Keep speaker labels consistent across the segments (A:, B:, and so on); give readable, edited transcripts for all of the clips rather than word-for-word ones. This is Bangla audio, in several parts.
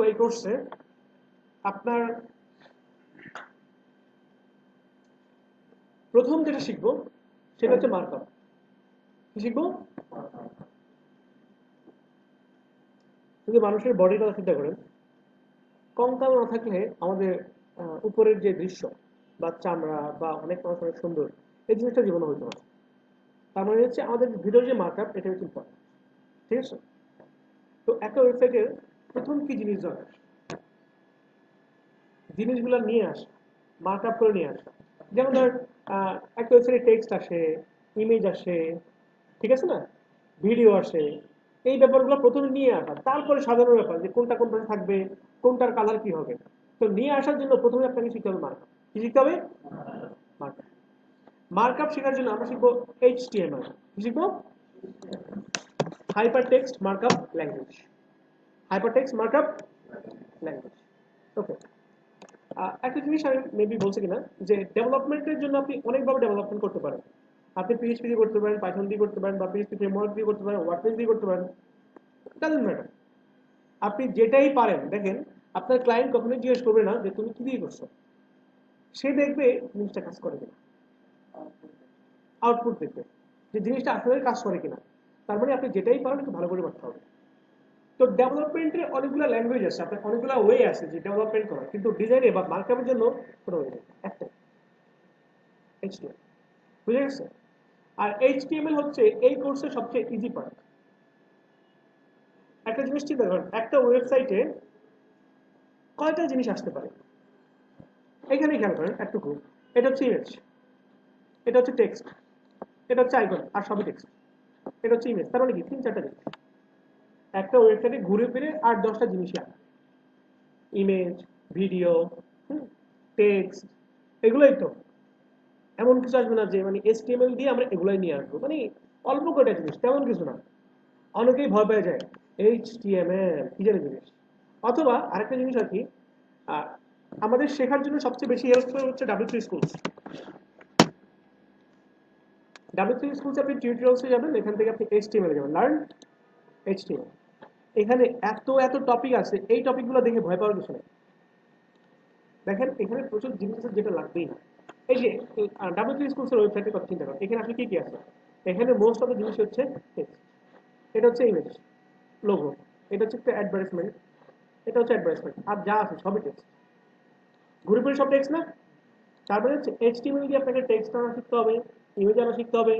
A: এই কোর্সে আপনার প্রথম যেটা শিখবো সেটা হচ্ছে মার্কআপ। কি শিখবো? যদি মানুষের বডির কথা চিন্তা করেন, কঙ্কাল না থাকলে আমাদের উপরের যে দৃশ্য বা চামড়া বা অনেক মানুষ অনেক সুন্দর, এই জিনিসটা জীবনে হইতে পারে। তার মানে হচ্ছে আমাদের ভিতরে যে মার্কআপ এটা হচ্ছে ইম্পর্টেন্ট। ঠিক আছে? তো একটা ওয়েবসাইটের প্রথম কি জিনিস দরকার? জিনিসগুলো নিয়ে আসা, মার্কআপ করে নিয়ে আসা। যেমন ধর একটা ওয়েবসাইটে টেক্সট আসে, ইমেজ আসে, ঠিক আছে না, ভিডিও আসে, এই ব্যাপারগুলো প্রথমে নিয়ে আসা, তারপরে সাজানোর ব্যাপার যে কোনটা কোন পাশে থাকবে, কোনটার কালার কি হবে। তো নিয়ে আসার জন্য প্রথমে আপনাকে শিখতে হবে মার্কআপ। কি শিখতে হবে? মার্কআপ। মার্কআপ শেখার জন্য আমরা শিখবো HTML। কি শিখবো? Hyper text markup language. Hyper text markup language. Okay. একটা জিনিস আমি মেবি বলছি কিনা, যে ডেভেলপমেন্টের জন্য আপনি অনেকভাবে ডেভেলপমেন্ট করতে পারেন। আপনি PHP দিয়ে করতে পারেন, পাইথন দিয়ে করতে পারেন, বা PHP ফ্রেমওয়ার্ক দিয়ে করতে পারেন, ওয়ার্ডপ্রেস দিয়ে করতে পারেন, ডাজন্ট ম্যাটার। আপনি যেটাই পারেন, দেখেন আপনার ক্লায়েন্ট কখনোই জিজ্ঞেস করবে না যে তুমি কি দিয়ে করছো, সে দেখবে জিনিসটা কাজ করে কিনা, আউটপুট দেখবে যে জিনিসটা আসলে কাজ করে কিনা। তার মানে আপনি যেটাই পারেন একটু ভালো করে করতে হবে। তো ডেভেলপমেন্টের অনেকগুলো ল্যাঙ্গুয়েজ আছে, আপনার অনেকগুলো ওয়ে আছে যে ডেভেলপমেন্ট করার, কিন্তু ডিজাইনে বা মার্কআপের জন্য কোনো ওয়ে নেই, একটাই, HTML। বুঝে গেছে? আর HTML হচ্ছে এই কোর্সের সবচেয়ে ইজি পার্ট। একটা জিনিস চিন্তা করেন, একটা ওয়েবসাইটে কয়টা জিনিস আসতে পারে। এখানে খেয়াল করেন একটুকু, এটা হচ্ছে ইমেজ, এটা হচ্ছে টেক্সট, এটা হচ্ছে আইকন, আর সবই টেক্সট। এটা হচ্ছে ইমেজ, তার মানে কি 3-4টা জিনিস একটা ওয়েবসাইটে ঘুরে ফিরে 8-10টা জিনিসই আসে। ইমেজ, ভিডিও, টেক্সট, এগুলোই তো। এমন কিছু আসবে না যে মানে HTML দিয়ে আমরা এগুলাই নিয়ে আসবো, মানে অল্প কয়টা জিনিস, তেমন কিছু না। অনেকেই ভয় পেয়ে যায় HTML কি জানি জিনিস। অথবা আরেকটা জিনিস আর কি, আমাদের শেখার জন্য সবচেয়ে বেশি হেল্পফুল হচ্ছে W3 স্কুলস। W3 স্কুলস আপনি টিউটোরিয়ালসে যাবেন, এখান থেকে আপনি HTML যাবেন, লার্ন HTML। এখানে এত এত টপিক আছে, এই টপিকগুলো দেখে ভয় পাওয়ার কিছু নেই। দেখেন এখানে প্রচুর জিনিস আছে যেটা লাগবেই না। এই যে W3 স্কুলসের ওয়েবসাইটে কথা চিন্তা করেন, এখানে আপনি কি কি আছে? এখানে মোস্ট অফ দ্য জিনিস হচ্ছে টেক্সট, এটা হচ্ছে ইমেজ, লোগো, এটা হচ্ছে একটা অ্যাডভার্টাইজমেন্ট, এটা হচ্ছে অ্যাডভার্টাইজমেন্ট, আর যা আছে সবই টেক্সট। ঘুরে ফিরে সব টেক্সট না? তারপরে হচ্ছে HTML দিয়ে আপনাকে টেক্সট আনা শিখতে হবে, ইমেজ আনা শিখতে হবে,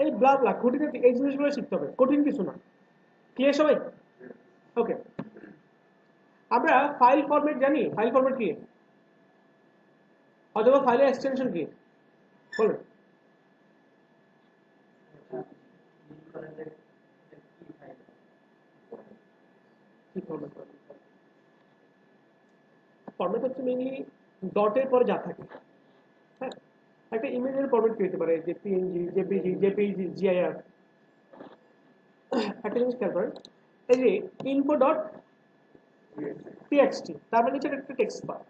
A: এই ব্লা ব্লা খুঁটিনাটি এই জিনিসগুলো শিখতে হবে, কঠিন কিছু না। ক্লিয়ার সবাই? ওকে। আমরা ফাইল ফরম্যাট জানি, ফাইল ফরম্যাট কি, অথবা ফাইলের এক্সটেনশন কি বলুন? কি ফরম্যাট? ফরম্যাট হচ্ছে মেইনলি ডটের পরে যা থাকে। হ্যাঁ, একটা ইমেজের ফরম্যাট কি হতে পারে, যে PNG, JPG, JPEG, GIF। একটা জিনিস খেয়াল করেন, এই যে ইনফো ডট TXT, তার মানে হচ্ছে একটা টেক্সট ফাইল।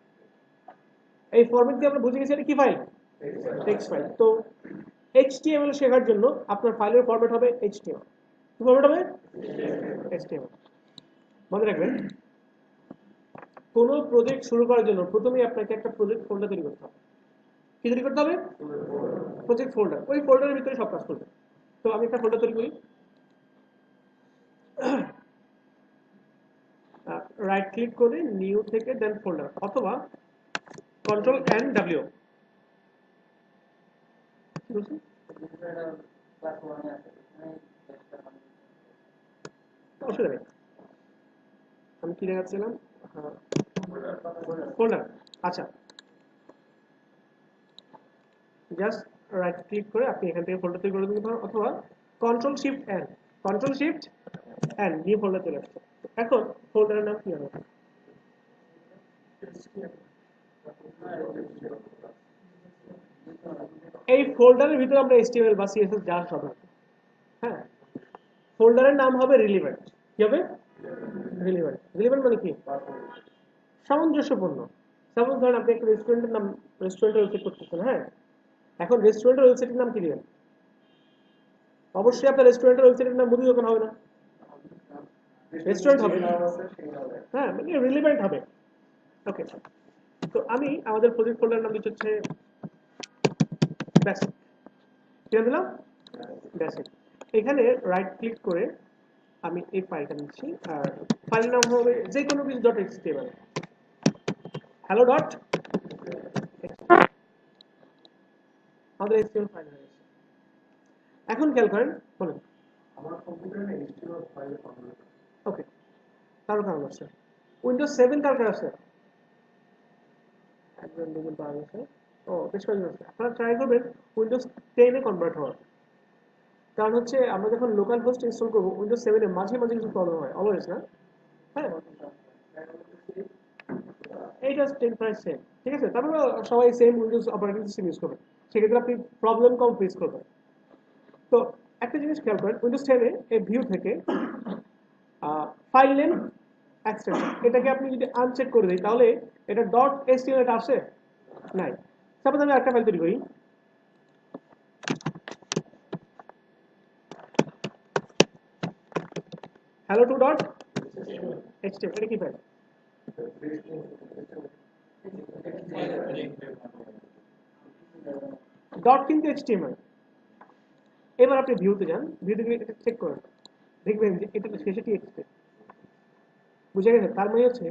A: এই ফরম্যাট দিয়ে আমরা বুঝে গেছি এটা কি ফাইল, টেক্সট ফাইল। তো HTML শেখার জন্য আপনার ফাইলের ফরম্যাট হবে HTML। কি ফরম্যাট হবে? HTML। মনে রাখবেন, কোনো প্রজেক্ট শুরু করার জন্য প্রথমেই আপনাকে একটা প্রজেক্ট ফোল্ডার তৈরি করতে হবে। কি তৈরি করতে হবে? Project folder. ওই ফোল্ডারের ভিতরে সব কাজ করবে। তো আমি একটা ফোল্ডার তৈরি করি, রাইট ক্লিক করে নিউ থেকে দেন ফোল্ডার, অথবা Ctrl+N+W। অসুবিধা নেই, আমি কি দেখাচ্ছিলাম, ফোল্ডার। আচ্ছা, জাস্ট রাইট ক্লিক করে আপনি এখান থেকে ফোল্ডার তৈরি করে দিতে পারেন, অথবা Ctrl+Shift+N, Ctrl+Shift+N, নিউ ফোল্ডার চলে আসছে। এখন ফোল্ডারের নাম কি হবে? এই ফোল্ডারের ভিতরে আমরা HTML বা CSS যা সব আছে। হ্যাঁ, ফোল্ডারের নাম হবে রিলিভেন্ট। কি হবে? রিলিভেন্ট। রিলিভেন্ট মানে কি? সামঞ্জস্যপূর্ণ। সাপোজ ধরেন আপনি একটা রেস্টুরেন্টের নাম, রেস্টুরেন্টের ওয়েবসাইট করতেছেন, হ্যাঁ, এখন রেস্টুরেন্টের ওয়েবসাইটের নাম কি দিবেন? অবশ্যই আপনার রেস্টুরেন্টের ওয়েবসাইটের নাম মুদি দোকান হবে না। রেস্টুরেন্ট হবে, হ্যাঁ মানে রিলেভেন্ট হবে। ওকে, তো আমি আমাদের প্রজেক্ট ফোল্ডার নাম দিচ্ছি হচ্ছে বেসিক। কি নাম দিলাম? বেসিক। এখানে রাইট ক্লিক করে আমি এই ফাইলটা নিচ্ছি, আর ফাইল নাম হবে যে কোনো কিছু ডট এক্সটিএমএল, হ্যালো ডট, আমাদের এক্সটিএমএল ফাইল হয়ে গেছে। এখন খেয়াল করেন, বলুন।
B: আমার কম্পিউটারে এইচটিএমএল ফাইল পাবো।
A: ওকে, কারো কারণ আছে উইন্ডোজ 7 কার কার আছে? একজন দুজন পাওয়া গেছে। ও বেশ কয়েকজন আছে। আপনারা ট্রাই করবেন উইন্ডোজ 10 এ কনভার্ট হওয়ার। কারণ হচ্ছে আমরা যখন লোকাল হোস্ট ইনস্টল করবো উইন্ডোজ 7 এ মাঝে মাঝে কিছু প্রবলেম হয়, অলওয়েজ না, হ্যাঁ এইটা 10 প্রায় সেম, ঠিক আছে। তারপরে সবাই same Windows operating system use করবে, সেক্ষেত্রে আপনি প্রবলেম কম ফেস করবেন। তো একটা জিনিস খেয়াল করেন, উইন্ডোজ 10 এ এই ভিউ থেকে ফাইল নেম এক্সটেনশন, এটাকে আপনি যদি আনচেক করে দিই তাহলে এটা ডট এসটিএমএল এটা আসে নাই। সাপোজ আমি একটা ফাইল তৈরি করি, hello 2 dot html, এটা কি ফাইল? ডট কিন্তু html। এবার আপনি ভিউতে যান, ভিউতে গিয়ে এটা চেক করেন, দেখবেন যে এটা তো শেষে টিএক্সটি। বুঝে গেছে? তার মানে হচ্ছে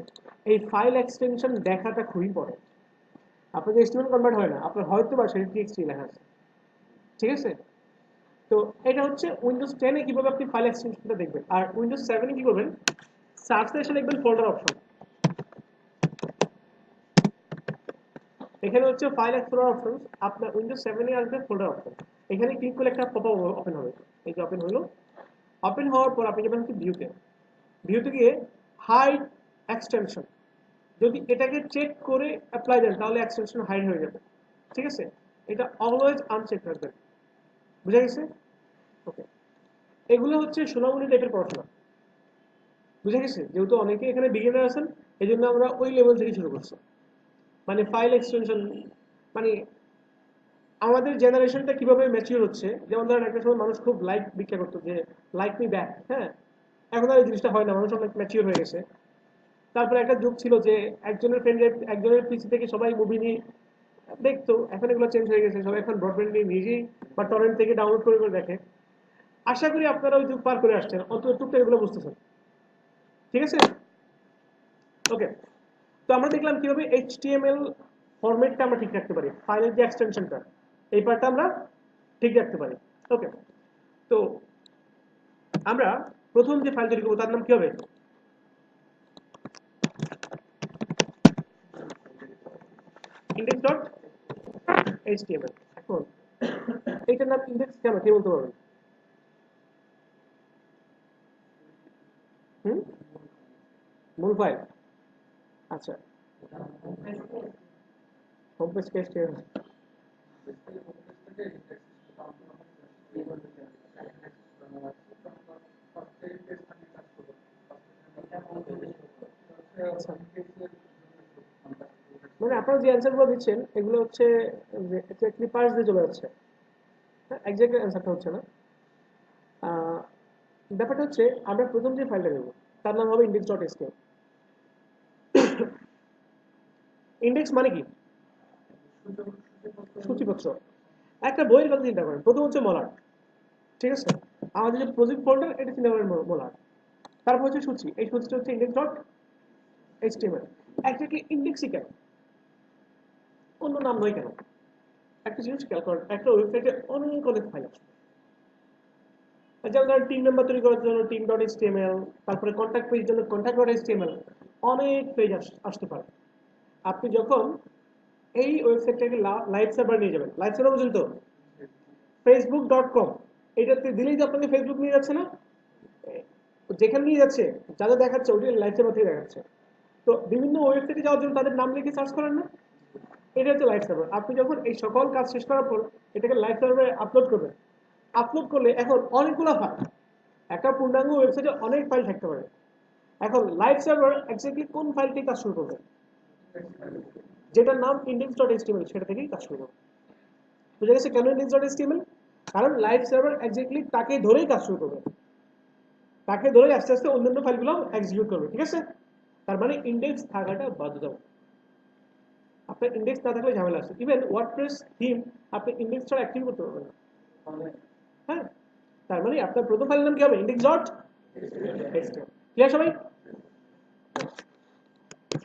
A: এই ফাইল এক্সটেনশন দেখাটা খুবই ইম্পর্টেন্ট। আপনার যে html কনভার্ট হয় না, আপনার হয়তো বা সেটা টিএক্সটি লেখা আছে, ঠিক আছে। তো এটা হচ্ছে উইন্ডোজ 10 এ কিভাবে আপনি ফাইল এক্সটেনশনটা দেখবেন। আর উইন্ডোজ 7 এ কি করবেন, সার্চে এসে লিখবেন ফোল্ডার অপশন। এখানে হচ্ছে ফাইল এক্সপ্লোরার অপশন, আপনার উইন্ডোজ 7 এ আসবে ফোল্ডার অপশন। এখানে ক্লিক করলে একটা পপআপ ওপেন হবে, এই যে ওপেন হলো। ওপেন হওয়ার পর আপনি যাবেন হচ্ছে ভিউতে, ভিউতে গিয়ে হাইড এক্সটেনশন, যদি এটাকে চেক করে অ্যাপ্লাই দেন তাহলে এক্সটেনশন হাইড হয়ে যাবে, ঠিক আছে। এটা অলওয়েজ আনচেক রাখবেন, বুঝা গেছে? ওকে, এগুলো হচ্ছে সোনামণি টাইপের পড়াশোনা, বুঝা গেছে? যেহেতু অনেকে এখানে বিগিনার আছেন, এই জন্য আমরা ওই লেভেল থেকে শুরু করছি। মানে ফাইল এক্সটেনশন মানে আমাদের জেনারেশনটা কিভাবে ম্যাচিউর হচ্ছে, যেমন ধরেন একটা সময় মানুষ খুব লাইক ভিক্ষা করতো, যে লাইক মি ব্যাক, হ্যাঁ, এখন আর এই জিনিসটা হয় না, মানুষ অনেক ম্যাচিউর হয়ে গেছে। তারপরে একটা যুগ ছিল যে একজনের পিসি থেকে সবাই মুভি নিয়ে দেখতো, এখন এগুলো চেঞ্জ হয়ে গেছে, সবাই এখন ব্রডব্যান্ড নিয়ে নিজেই বা টরেন্ট থেকে ডাউনলোড করে করে দেখে। আশা করি আপনারা ওই যুগ পার করে আসছেন, অন্তত টুকটাক এগুলো বুঝতেছেন, ঠিক আছে। ওকে, তো আমরা দেখলাম কিভাবে এইচটিএমএল ফরম্যাটটা আমরা ঠিক রাখতে পারি, ফাইলের যে এক্সটেনশনটা এই পার্টটা আমরা ঠিক রাখতে পারি। ওকে, তো আমরা প্রথম যে ফাইল তৈরি করবো তার নাম কি হবে? Index dot HTML. এখন এইটার নাম ইন্ডেক্স কেন, কে বলতে পারবেন? হুম, মূল ফাইল, আচ্ছা, হোম পেজ কে এইচটিএমএল। আচ্ছা, মানে আপনারা যে অ্যান্সারগুলো দিচ্ছেন এগুলো হচ্ছে এক্স্যাক্টলি পার্স দিয়ে চলে যাচ্ছে, এক্স্যাক্ট অ্যান্সারটা হচ্ছে না। আহ, ব্যাপারটা হচ্ছে আমরা প্রথম যে ফাইলটা নেব তার নাম হবে ইন্ডেক্স ডট এসকিউ। ইন্ডেক্স মানে কি? সূচিপত্র। একটা বইয়ের কথা চিন্তা করেন, প্রথম হচ্ছে মলার, ঠিক আছে। আমাদের যে প্রজেক্ট ফোল্ডার এটা চিন্তা করেন মলার, তারপর হচ্ছে সূচি, এই সূচিটা হচ্ছে ইন্ডেক্স ডট এইচটিএমএল। এক্স্যাক্টলি ইন্ডেক্সই কেন, অন্য নাম নয় কেন? একটা জিনিস খেয়াল করেন, একটা ওয়েবসাইটে অনেক অনেক ফাইল আছে, যেমন ধরেন টিম মেম্বার তৈরি করার জন্য টিম ডট এইচটিএমএল, তারপরে কন্ট্যাক্ট পেজের জন্য কন্ট্যাক্ট ডট এইচটিএমএল, অনেক পেজ আসতে পারে। আপনি যখন এই ওয়েবসাইটটাকে লাইভ সার্ভার নিয়ে যাবেন, লাইভ সার্ভার বুঝেন তো, facebook.com, এটাতে দিলেই তো আপনাকে ফেসবুক নিয়ে যাচ্ছে না, যেখানে নিয়ে যাচ্ছে যা যা দেখাচ্ছে ওটি লাইভ সার্ভার থেকে দেখাচ্ছে। তো বিভিন্ন ওয়েবসাইটে যাওয়ার জন্য তাদের নাম লিখে সার্চ করেন না, এটা হচ্ছে লাইভ সার্ভার। আপনি যখন এই সকল কাজ শেষ করার পর এটাকে লাইভ সার্ভারে আপলোড করবেন, আপলোড করলে এখন অনেকগুলো ফাইল, একটা পূর্ণাঙ্গ ওয়েবসাইটে অনেক ফাইল থাকতে পারে। এখন লাইভ সার্ভার এক্স্যাক্টলি কোন ফাইল থেকে কাজ শুরু করবে, যেটার নাম ইন্ডেক্স ডট এইচটিএমএল, সেটা থেকেই কাজ শুরু করবে। বুঝা গেছে কেন ইন্ডেক্স ডট এইচটিএমএল? কারণ লাইভ সার্ভার এক্স্যাক্টলি তাকে ধরেই কাজ শুরু করবে। তাকে ধরে আস্তে আস্তে অন্যান্য ফাইলগুলো এক্সিকিউট করবে, ঠিক আছে? তার মানে ইন্ডেক্স থাকাটা বাধ্যতামূলক। আপনার ইন্ডেক্স না থাকলে ঝামেলা আছে। ইভেন ওয়ার্ডপ্রেস থিম আপনি ইন্ডেক্স ছাড়া অ্যাক্টিভ করতে পারবেন না। হ্যাঁ, তার মানে আপনার প্রথম ফাইলের নাম কি হবে? Index dot HTML. ক্লিয়ার সবাই?